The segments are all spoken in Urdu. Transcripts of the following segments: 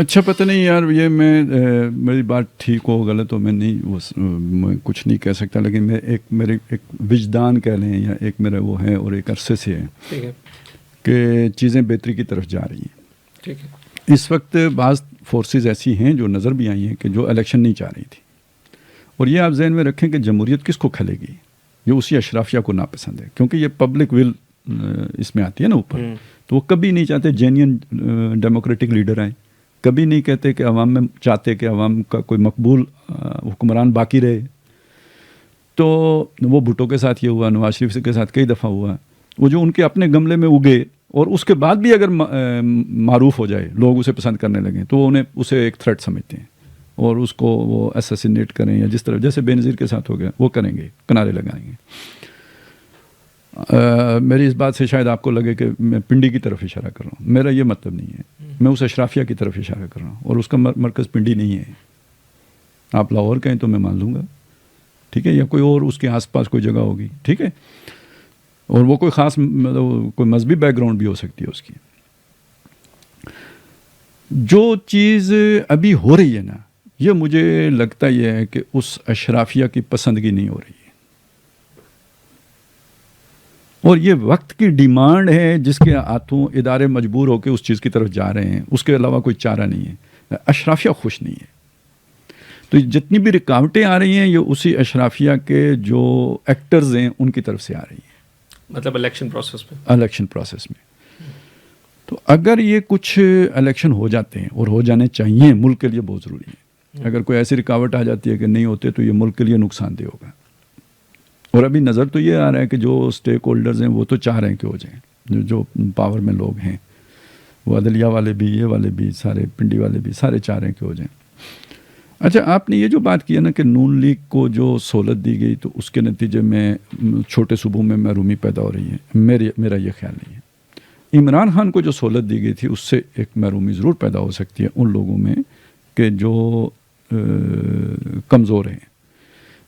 اچھا پتہ نہیں یار، یہ میری بات ٹھیک ہو غلط ہو، میں کچھ نہیں کہہ سکتا، لیکن میرے ایک وجدان کہہ لیں یا ایک میرا وہ ہے، اور ایک عرصے سے ہے کہ چیزیں بہتری کی طرف جا رہی ہیں. ٹھیک ہے. اس وقت بعض فورسز ایسی ہیں جو نظر بھی آئی ہیں کہ جو الیکشن نہیں چاہ رہی تھی، اور یہ آپ ذہن میں رکھیں کہ جمہوریت کس کو کھلے گی؟ جو اسی اشرافیہ کو ناپسند ہے، کیونکہ یہ پبلک ول اس میں آتی ہے نا اوپر. تو وہ کبھی نہیں چاہتے جینین ڈیموکریٹک لیڈر آئیں، کبھی نہیں کہتے کہ عوام میں چاہتے کہ عوام کا کوئی مقبول حکمران باقی رہے. تو وہ بھٹو کے ساتھ یہ ہوا، نواز شریف کے ساتھ کئی دفعہ ہوا. وہ جو ان کے اپنے گملے میں اگے اور اس کے بعد بھی اگر معروف ہو جائے، لوگ اسے پسند کرنے لگیں، تو انہیں اسے ایک تھریٹ سمجھتے ہیں اور اس کو وہ اسیسینیٹ کریں، یا جس طرح جیسے بے نظیر کے ساتھ ہو گیا وہ کریں گے، کنارے لگائیں گے. میری اس بات سے شاید آپ کو لگے کہ میں پنڈی کی طرف اشارہ کر رہا ہوں، میرا یہ مطلب نہیں ہے. میں اس اشرافیہ کی طرف اشارہ کر رہا ہوں، اور اس کا مرکز پنڈی نہیں ہے. آپ لاہور کہیں تو میں مان لوں گا، ٹھیک ہے، یا کوئی اور اس کے آس پاس کوئی جگہ ہوگی، ٹھیک ہے، اور وہ کوئی خاص مطلب کوئی مذہبی بیک گراؤنڈ بھی ہو سکتی ہے اس کی. جو چیز ابھی ہو رہی ہے نا، یہ مجھے لگتا یہ ہے کہ اس اشرافیہ کی پسندگی نہیں ہو رہی ہے، اور یہ وقت کی ڈیمانڈ ہے جس کے ہاتھوں ادارے مجبور ہو کے اس چیز کی طرف جا رہے ہیں. اس کے علاوہ کوئی چارہ نہیں ہے. اشرافیہ خوش نہیں ہے. تو جتنی بھی رکاوٹیں آ رہی ہیں یہ اسی اشرافیہ کے جو ایکٹرز ہیں ان کی طرف سے آ رہی ہیں، مطلب الیکشن پروسیس میں. تو اگر یہ کچھ الیکشن ہو جاتے ہیں، اور ہو جانے چاہیے، ملک کے لیے بہت ضروری ہے. اگر کوئی ایسی رکاوٹ آ جاتی ہے کہ نہیں ہوتے تو یہ ملک کے لیے نقصان دہ ہوگا. اور ابھی نظر تو یہ آ رہا ہے کہ جو اسٹیک ہولڈرز ہیں وہ تو چاہ رہے ہیں کہ ہو جائیں، جو پاور میں لوگ ہیں، وہ عدلیہ والے بھی، یہ والے بھی، سارے پنڈی والے بھی، سارے چاہ رہے ہیں کہ ہو جائیں. اچھا، آپ نے یہ جو بات کی ہے نا کہ نون لیگ کو جو سہولت دی گئی تو اس کے نتیجے میں چھوٹے صوبوں میں محرومی پیدا ہو رہی ہے، میرا یہ خیال نہیں ہے. عمران خان کو جو سہولت دی گئی تھی اس سے ایک محرومی ضرور پیدا ہو سکتی ہے ان لوگوں میں کہ جو کمزور ہیں.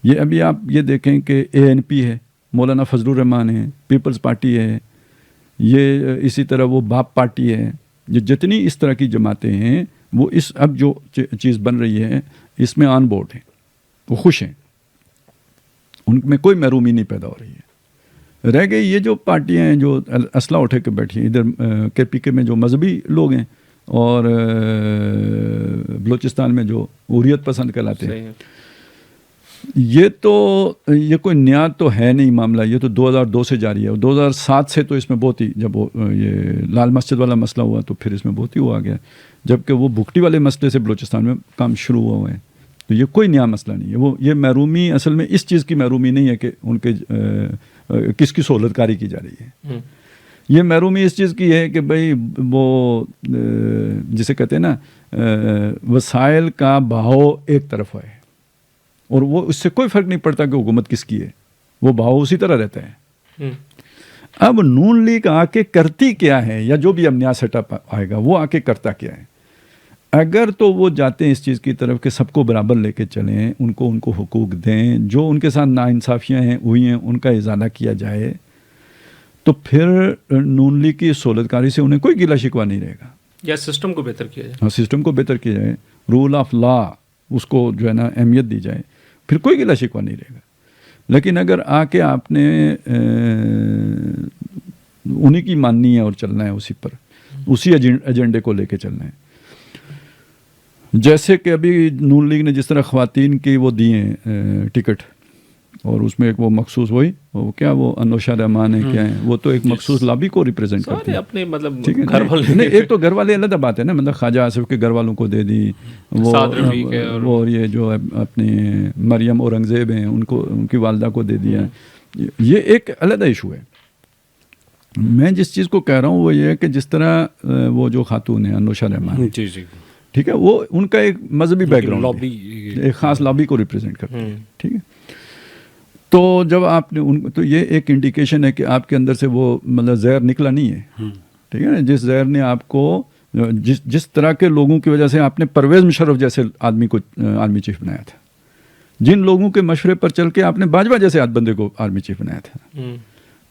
یہ ابھی آپ یہ دیکھیں کہ ANP ہے، مولانا فضل الرحمان ہے، پیپلز پارٹی ہے، یہ اسی طرح وہ باپ پارٹی ہے. یہ جتنی اس طرح کی جماعتیں ہیں وہ اس اب جو چیز بن رہی ہے اس میں آن بورڈ ہیں، وہ خوش ہیں، ان میں کوئی محرومی نہیں پیدا ہو رہی ہے. رہ گئی یہ جو پارٹیاں ہیں جو اسلحہ اٹھے کے بیٹھی ہیں، ادھر KPK میں جو مذہبی لوگ ہیں اور بلوچستان میں جو حریت پسند کہلاتے ہیں. یہ کوئی نیا تو ہے نہیں معاملہ، یہ تو 2002 سے جاری ہے. 2007 سے تو اس میں بہت ہی، جب یہ لال مسجد والا مسئلہ ہوا تو پھر اس میں بہت ہی وہ آ گیا، جبکہ وہ بھگٹی والے مسئلے سے بلوچستان میں کام شروع ہوا ہوا ہے. تو یہ کوئی نیا مسئلہ نہیں ہے. یہ محرومی اصل میں اس چیز کی محرومی نہیں ہے کہ ان کے کس کی سہولت کاری کی جا رہی ہے. یہ محرومی اس چیز کی ہے کہ بھئی وہ جسے کہتے ہیں نا وسائل کا بہاؤ ایک طرف ہے، اور وہ اس سے کوئی فرق نہیں پڑتا کہ حکومت کس کی ہے، وہ بہاؤ اسی طرح رہتا ہے. اب نون لیگ آ کے کرتی کیا ہے، یا جو بھی اب نیا سیٹ اپ آئے گا وہ آ کے کرتا کیا ہے؟ اگر تو وہ جاتے ہیں اس چیز کی طرف کہ سب کو برابر لے کے چلیں، ان کو حقوق دیں، جو ان کے ساتھ ناانصافیاں ہیں ہوئی ہیں ان کا ازالہ کیا جائے، تو پھر نون لیگ کی سہولت کاری سے انہیں کوئی گلہ شکوہ نہیں رہے گا. یا سسٹم کو بہتر کیا جائے. ہاں، سسٹم کو بہتر کیا جائے، رول آف لا اس کو جو ہے نا اہمیت دی جائے، پھر کوئی گلہ شکوہ نہیں رہے گا. لیکن اگر آ کے آپ نے انہی کی ماننی ہے اور چلنا ہے اسی پر، اسی ایجنڈے کو لے کے چلنا ہے. جیسے کہ ابھی نون لیگ نے جس طرح خواتین کی وہ دی ہیں ٹکٹ، اور اس میں ایک وہ مخصوص وہ کیا وہ انوشا رحمان ہے کیا ہے، وہ تو ایک مخصوص لابی کو ریپرزینٹ کرتی ہے اپنے مطلب گھر والے. نہیں، ایک تو گھر والے الگ بات ہے نا، مطلب خواجہ آصف کے گھر والوں کو دے دی وہ، اور یہ جو اپنے مریم اورنگزیب ہیں ان کی والدہ کو دے دیا. یہ ایک علیحدہ ایشو ہے. میں جس چیز کو کہہ رہا ہوں وہ یہ ہے کہ جس طرح وہ جو خاتون ہیں انوشا رحمان، ٹھیک ہے، وہ ان کا ایک مذہبی بیک گراؤنڈ ہے، ایک خاص لابی کو ریپرزینٹ کرتے ہیں، ٹھیک ہے. تو جب آپ نے تو یہ ایک انڈیکیشن ہے کہ آپ کے اندر سے وہ مطلب زہر نکلا نہیں ہے، ٹھیک ہے نا. جس زہر نے آپ کو جس طرح کے لوگوں کی وجہ سے آپ نے پرویز مشرف جیسے آدمی کو آرمی چیف بنایا تھا، جن لوگوں کے مشورے پر چل کے آپ نے باجوہ جیسے بندے کو آرمی چیف بنایا تھا،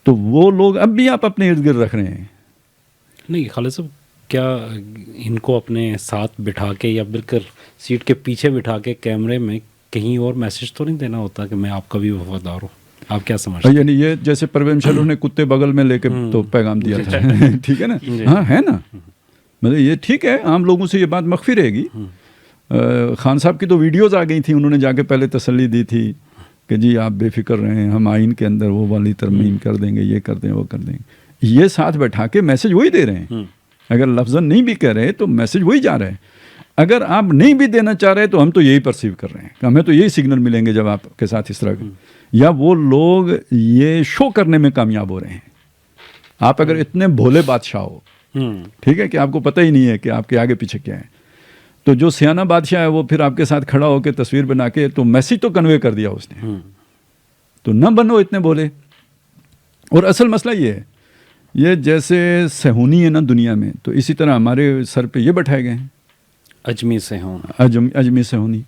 تو وہ لوگ اب بھی آپ اپنے ارد گرد رکھ رہے ہیں. نہیں خالد صاحب، کیا ان کو اپنے ساتھ بٹھا کے یا بالکل سیٹ کے پیچھے بٹھا کے کیمرے میں کہیں اور میسج تو نہیں دینا ہوتا کہ میں آپ کا بھی وفادار ہوں؟ آپ کیا سمجھتے ہیں؟ یعنی یہ جیسے پروین شلو نے کتے بگل میں لے کے تو پیغام دیا تھا، ٹھیک ہے نا، ہاں ہے نا، مطلب یہ ٹھیک ہے، عام لوگوں سے یہ بات مخفی رہے گی. خان صاحب کی تو ویڈیوز آ گئی تھیں، انہوں نے جا کے پہلے تسلی دی تھی کہ جی آپ بے فکر رہیں، ہم آئین کے اندر وہ والی ترمیم کر دیں گے، یہ کر دیں وہ کر دیں گے. یہ ساتھ بیٹھا کے میسج وہی دے رہے ہیں. اگر لفظاً نہیں بھی کہہ رہے تو میسج وہی جا رہا ہے. اگر آپ نہیں بھی دینا چاہ رہے تو ہم تو یہی پرسیو کر رہے ہیں کہ ہمیں تو یہی سگنل ملیں گے جب آپ کے ساتھ اس طرح یا وہ لوگ یہ شو کرنے میں کامیاب ہو رہے ہیں. آپ اگر اتنے بھولے بادشاہ ہو، ٹھیک ہے، کہ آپ کو پتہ ہی نہیں ہے کہ آپ کے آگے پیچھے کیا ہے، تو جو سیانہ بادشاہ ہے وہ پھر آپ کے ساتھ کھڑا ہو کے تصویر بنا کے تو میسج تو کنوے کر دیا اس نے. تو نہ بنو اتنے بھولے. اور اصل مسئلہ یہ ہے، یہ جیسے صہیونی ہے نا دنیا میں، تو اسی طرح ہمارے سر پہ یہ بٹھائے گئے ہیں اجمی سے ہوں اجمی صہیونی.